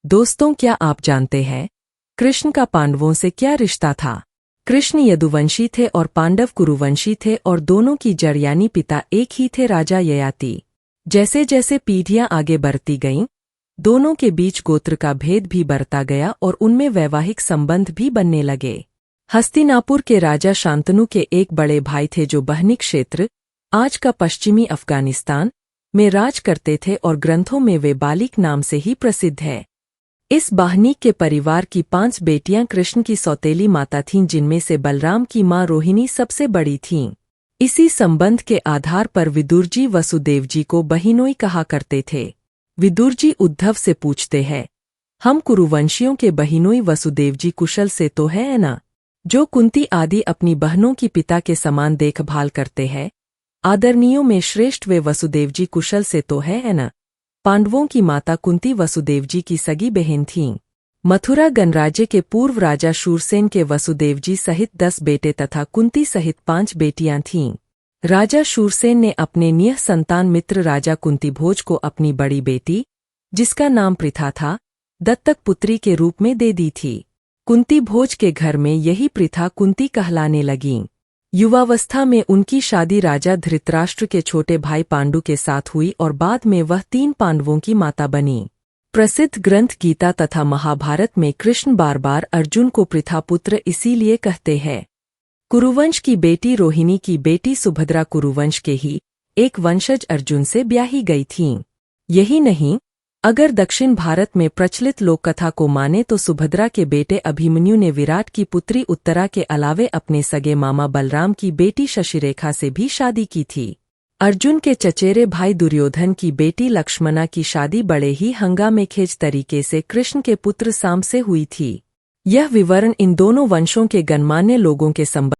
दोस्तों, क्या आप जानते हैं कृष्ण का पांडवों से क्या रिश्ता था? कृष्ण यदुवंशी थे और पांडव कुरुवंशी थे और दोनों की जड़ यानी पिता एक ही थे, राजा ययाति। जैसे जैसे पीढ़ियां आगे बढ़ती गईं, दोनों के बीच गोत्र का भेद भी बढ़ता गया और उनमें वैवाहिक संबंध भी बनने लगे। हस्तिनापुर के राजा शांतनु के एक बड़े भाई थे जो बहनी क्षेत्र, आज का पश्चिमी अफगानिस्तान, में राज करते थे और ग्रंथों में वे बालिक नाम से ही प्रसिद्ध है। इस बाहनीक के परिवार की 5 बेटियां कृष्ण की सौतेली माता थीं, जिनमें से बलराम की मां रोहिणी सबसे बड़ी थीं। इसी संबंध के आधार पर विदुरजी वसुदेव जी को बहिनोई कहा करते थे। विदुरजी उद्धव से पूछते हैं, हम कुरुवंशियों के बहिनोई वसुदेव जी कुशल से तो है ना? जो कुंती आदि अपनी बहनों की पिता के समान देखभाल करते हैं, आदरणीयों में श्रेष्ठ वे वसुदेव जी कुशल से तो है ना? पांडवों की माता कुंती वसुदेव जी की सगी बहन थीं। मथुरा गणराज्य के पूर्व राजा शूरसेन के वसुदेव जी सहित 10 बेटे तथा कुंती सहित 5 बेटियां थीं। राजा शूरसेन ने अपने निह संतान मित्र राजा कुंती भोज को अपनी बड़ी बेटी, जिसका नाम पृथा था, दत्तक पुत्री के रूप में दे दी थी। कुंती भोज के घर में यही पृथा कुंती कहलाने लगीं। युवावस्था में उनकी शादी राजा धृतराष्ट्र के छोटे भाई पांडु के साथ हुई और बाद में वह 3 पांडवों की माता बनी। प्रसिद्ध ग्रंथ गीता तथा महाभारत में कृष्ण बार बार अर्जुन को पृथा पुत्र इसीलिए कहते हैं। कुरुवंश की बेटी रोहिणी की बेटी सुभद्रा कुरुवंश के ही एक वंशज अर्जुन से ब्याही गई थीं। यही नहीं, अगर दक्षिण भारत में प्रचलित लोककथा को माने तो सुभद्रा के बेटे अभिमन्यु ने विराट की पुत्री उत्तरा के अलावे अपने सगे मामा बलराम की बेटी शशिरेखा से भी शादी की थी। अर्जुन के चचेरे भाई दुर्योधन की बेटी लक्ष्मणा की शादी बड़े ही हंगामेखेज तरीके से कृष्ण के पुत्र साम से हुई थी। यह विवरण इन दोनों वंशों के गणमान्य लोगों के संबंध